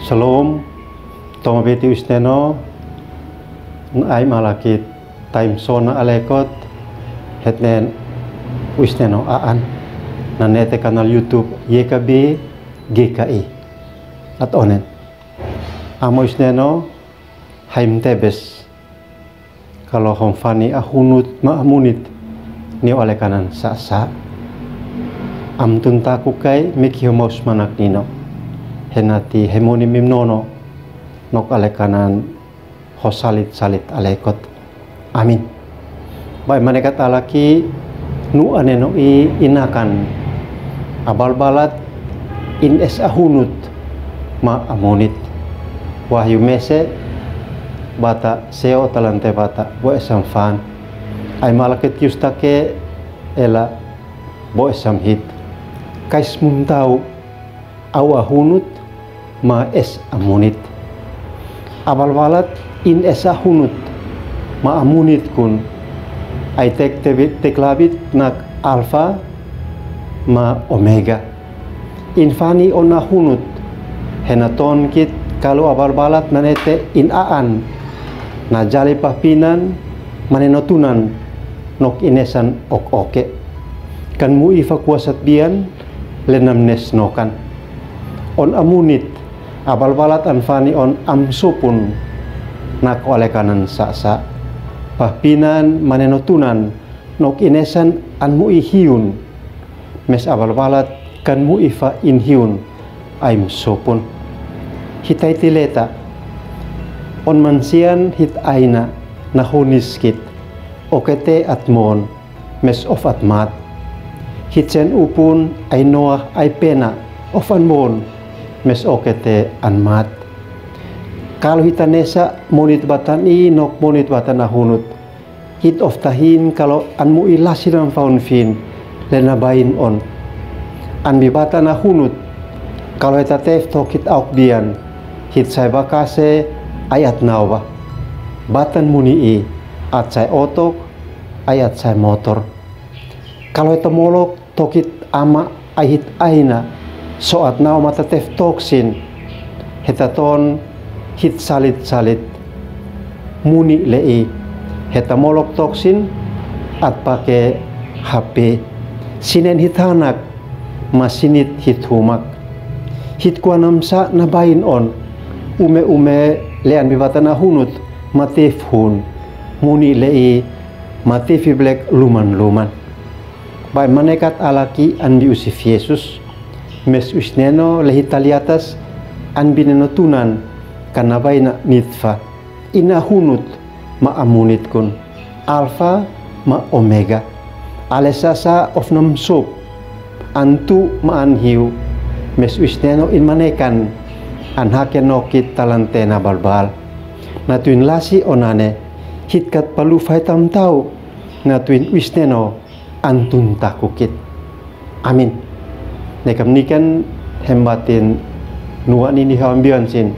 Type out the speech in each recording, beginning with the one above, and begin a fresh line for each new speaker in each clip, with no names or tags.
Shalom, toma beti usteno, ai malakit time sona alekot, hetnen usteno aan, nanete kanal YouTube YKB GKI, at onen. Amo usteno, haim tebes, kalau homfani ahunut maamunit, ni oleh kanan sa. Am tuntaku kai mikihomos manak nino. Henati hemoni mimnono nok alekanan hosalit salit alekot. Amin. Baik manekat alaki nu aneno I inakan abal balat in es ahunut ma amonit wahyu mese bata seo talante bata bo esam fan ay malaket yustake ela bo esam hit kais mumtau aw ahunut ma es amunit abal balat in es ahunut ma amunit kun ay teklabit nak alfa ma omega infani on ahunut henaton kit kalau abal balat nanete in aan na jali papinan manenotunan nok inesan ok oke kan mu ifa kuasat bian lenam nes nokan on amunit abal balat anfani on amsopun nak oleh kanan sa pahpinan manenotunan nok inesan anmu ihiun mes abal balat kan mu ifa inhiun aim sopun hitai tileta on mansian hit aina nahoniskit okete atmon mes of atmat hitsen upun ay noah ay pena of anmon mes okete anmat kalau hitanesa monit batan I nok monit batan ahunut hit of tahin kalau anmu ilasiran faunfin lenabain on anbi batan ahunut kalau hitatef tokit aukbian hit say bakase ayat nawa batan muni I at say otok ayat say motor kalau hitamolok tokit ama ayit aina soat naw matatef toksin hetaton hit salit muni lei hetamolok toksin at pake HP sinen hitanak masinit hit humak hit kuanamsa nabain on ume lean bibatan ahunut matif hun muni lei matifi blek luman bay manekat alaki andi usif Yesus mes usneno lehitaliatas an binenotunan kanabay na nitfa inahunut maamunit kun alfa ma omega alesasa of namsop antu maanhiu mes usneno in manekan an hakenokit talante na balbal na tuin lasi onane hitkat palufay tamtau na tuin usneno antun takukit amin nekamnikan hembatin nuan ini hambian sin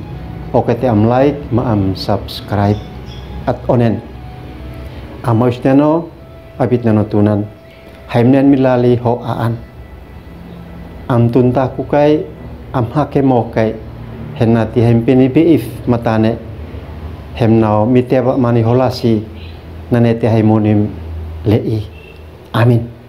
okete am like ma am subscribe at onen amoisneno abit nanotunan haimnen milali ho aan am tunta kukai am hake mokai henati hempini beif matane hemnao miteba mani holasi nanete haimonim lei amin.